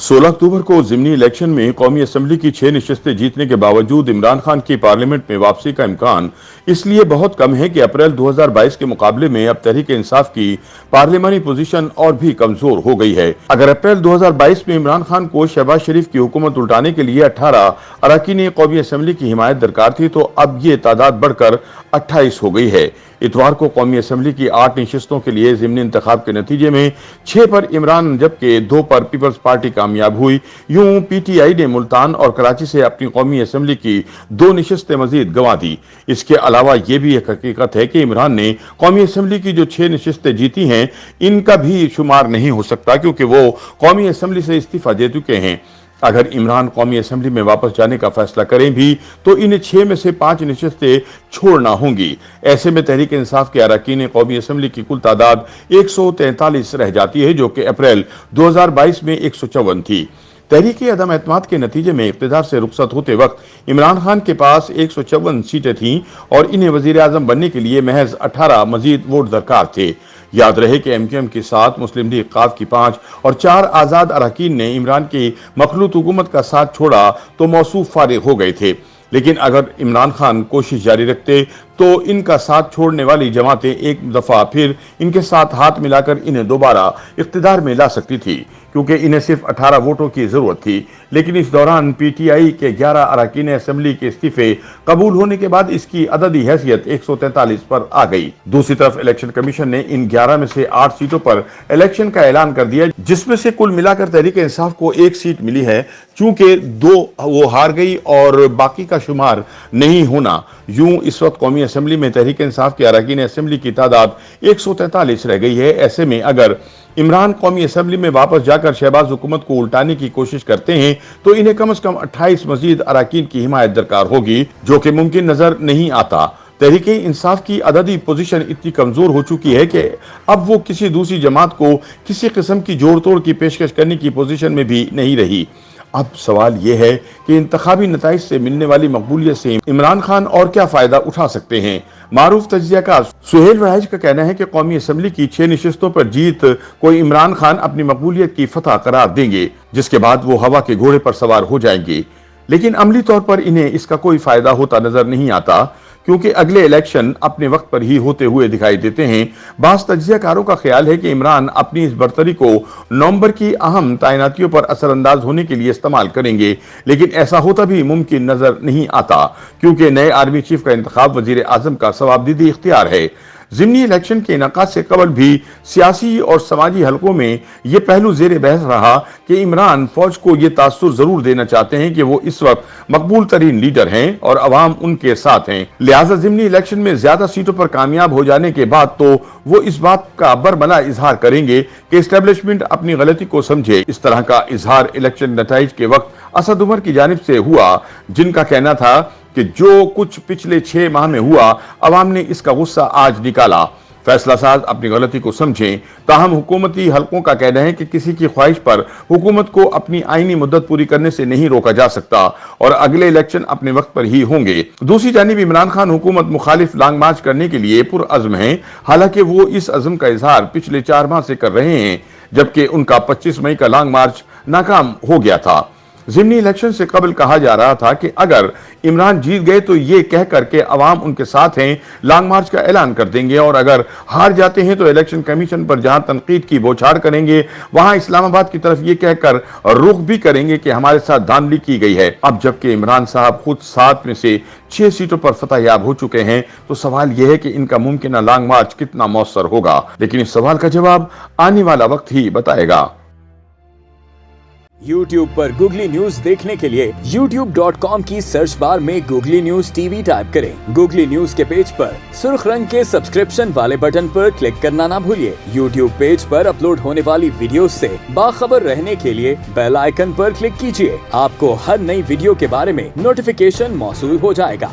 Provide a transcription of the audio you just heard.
16 अक्टूबर को ज़िमनी इलेक्शन में कौमी असम्बली की 6 नशिस्तें जीतने के बावजूद इमरान खान की पार्लियामेंट में वापसी का इम्कान इसलिए बहुत कम है कि अप्रैल 2022 के मुकाबले में अब तहरीक इंसाफ की पार्लियामानी पोजीशन और भी कमजोर हो गई है। अगर अप्रैल 2022 में इमरान खान को शहबाज शरीफ की हुकूमत उल्टाने के लिए 18 अरकान कौमी असम्बली की हिमायत दरकार थी, तो अब ये तादाद बढ़कर 28 हो गई है। इतवार को कौमी असम्बली की 8 नशिस्तों के लिए ज़िमनी इंतखाब के नतीजे में 6 पर इमरान जबकि 2 पर पीपल्स पार्टी कामयाब हुई। यूं पीटीआई ने मुल्तान और कराची से अपनी कौमी असम्बली की 2 नशिस्तें मजीद गंवा दी। इसके अलावा यह भी एक हकीकत है कि इमरान ने कौमी असम्बली की जो 6 नशिस्तें जीती हैं, इनका भी शुमार नहीं हो सकता क्योंकि वो कौमी असम्बली से इस्तीफा दे चुके हैं। अगर इमरान कौमी असम्बली में वापस जाने का फैसला करें भी तो इन्हें 6 में से 5 नशिस्तें छोड़ना होंगी। ऐसे में तहरीक इंसाफ के अरकान कौमी असम्बली की कुल तादाद 143 रह जाती है, जो कि अप्रैल 2022 में 154 थी। तहरीक अदम एतमाद के नतीजे में इक़्तिदार से रुखसत होते वक्त इमरान खान के पास 154 सीटें थीं और इन्हें वज़ीर आज़म बनने के लिए महज 18 मजीद वोट दरकार थे। याद रहे कि एमक्यूएम के साथ मुस्लिम लीग क़ाफ की 5 और 4 आज़ाद अरकान ने इमरान की मखलूत हुकूमत का साथ छोड़ा तो मौसूफ फारिग हो गए थे। लेकिन अगर इमरान खान कोशिश जारी रखते तो इनका साथ छोड़ने वाली जमातें एक दफ़ा फिर इनके साथ हाथ मिलाकर इन्हें दोबारा इक़्तिदार में ला सकती थी, क्योंकि इन्हें सिर्फ 18 वोटों की जरूरत थी। लेकिन इस दौरान पीटीआई के 11 अरकान असम्बली के इस्तीफे कबूल होने के बाद इसकी अददी हैसियत 143 पर आ गई। दूसरी तरफ इलेक्शन कमीशन ने इन 11 में से 8 सीटों पर इलेक्शन का ऐलान कर दिया, जिसमें से कुल मिलाकर तहरीक इंसाफ को 1 सीट मिली है। चूंकि 2 वो हार गई और बाकी का शुमार नहीं होना, यूं इस वक्त कौमी असम्बली में तहरीक इंसाफ के अरकान असम्बली की तादाद 143 रह गई है। ऐसे में अगर इमरान कौमी असम्बली में वापस जाकर शहबाज हुकूमत को उल्टाने की कोशिश करते हैं तो इन्हें कम से कम 28 मजीद अरकान की हिमायत दरकार होगी, जो कि मुमकिन नजर नहीं आता। तहरीक इंसाफ की अददी पोजीशन इतनी कमजोर हो चुकी है कि अब वो किसी दूसरी जमात को किसी किस्म की जोड़ तोड़ की पेशकश करने की पोजीशन में भी नहीं रही। अब सवाल यह है कि इंतखाबी नताइज से मिलने वाली मकबूलियत से इमरान खान और क्या फायदा उठा सकते हैं। मारूफ तज्जियाकार सुहेल वहाज का कहना है कि कौमी असम्बली की 6 नशिस्तों पर जीत को इमरान खान अपनी मकबूलियत की फतह करार देंगे, जिसके बाद वो हवा के घोड़े पर सवार हो जाएंगे। लेकिन अमली तौर पर इन्हें इसका कोई फायदा होता नजर नहीं आता, क्योंकि अगले इलेक्शन अपने वक्त पर ही होते हुए दिखाई देते हैं। बास तज्जियाकारों का ख्याल है कि इमरान अपनी इस बर्तरी को नवंबर की अहम तैनातियों पर असरअंदाज होने के लिए इस्तेमाल करेंगे, लेकिन ऐसा होता भी मुमकिन नजर नहीं आता, क्योंकि नए आर्मी चीफ का इंतखाब वजीर आजम का सवाबदीदी इख्तियार है। ज़िमनी इलेक्शन के इनेकाद से कबल भी सियासी और समाजी हलकों में यह पहलू ज़ेर बहस रहा कि इमरान फौज को यह तासुर जरूर देना चाहते हैं कि वो इस वक्त मकबूल तरीन लीडर हैं और अवाम उनके साथ हैं। लिहाजा ज़िमनी इलेक्शन में ज्यादा सीटों पर कामयाब हो जाने के बाद तो वो इस बात का बरमला इजहार करेंगे कि एस्टेब्लिशमेंट अपनी गलती को समझे। इस तरह का इजहार इलेक्शन नताइज के वक्त असद उमर की जानिब से हुआ, जिनका कहना था कि जो कुछ पिछले 6 माह में हुआ, अवाम ने इसका गुस्सा आज निकाला। फैसला साज अपनी गलती को समझें। ताहम हुकूमती हलकों का कहना है कि किसी की ख्वाहिश पर हुकूमत को अपनी आईनी मुद्दत पूरी करने से नहीं रोका जा सकता और अगले इलेक्शन अपने वक्त पर ही होंगे। दूसरी जानिब इमरान खान हुकूमत मुखालिफ लॉन्ग मार्च करने के लिए पुरअज़्म हैं। हालांकि वो इस अज़्म का इजहार पिछले 4 माह से कर रहे हैं, जबकि उनका 25 मई का लॉन्ग मार्च नाकाम हो गया था। ज़िमनी इलेक्शन से कबल कहा जा रहा था कि अगर इमरान जीत गए तो ये कह करके अवाम उनके साथ हैं, लॉन्ग मार्च का ऐलान कर देंगे, और अगर हार जाते हैं तो इलेक्शन कमीशन पर जहां तनकीद की बौछार करेंगे, वहां इस्लामाबाद की तरफ ये कहकर रुख भी करेंगे कि हमारे साथ धांधली की गई है। अब जबकि इमरान साहब खुद 7 में से 6 सीटों पर फतह याब हो चुके हैं, तो सवाल यह है कि इनका मुमकिन लॉन्ग मार्च कितना मौसर होगा। लेकिन इस सवाल का जवाब आने वाला वक्त ही बताएगा। YouTube पर गूगली न्यूज देखने के लिए youtube.com की सर्च बार में गूगली न्यूज टीवी टाइप करें। गूगली न्यूज के पेज पर सुर्ख रंग के सब्सक्रिप्शन वाले बटन पर क्लिक करना ना भूलिए। YouTube पेज पर अपलोड होने वाली वीडियोस से बाखबर रहने के लिए बेल आइकन पर क्लिक कीजिए। आपको हर नई वीडियो के बारे में नोटिफिकेशन मौसूल हो जाएगा।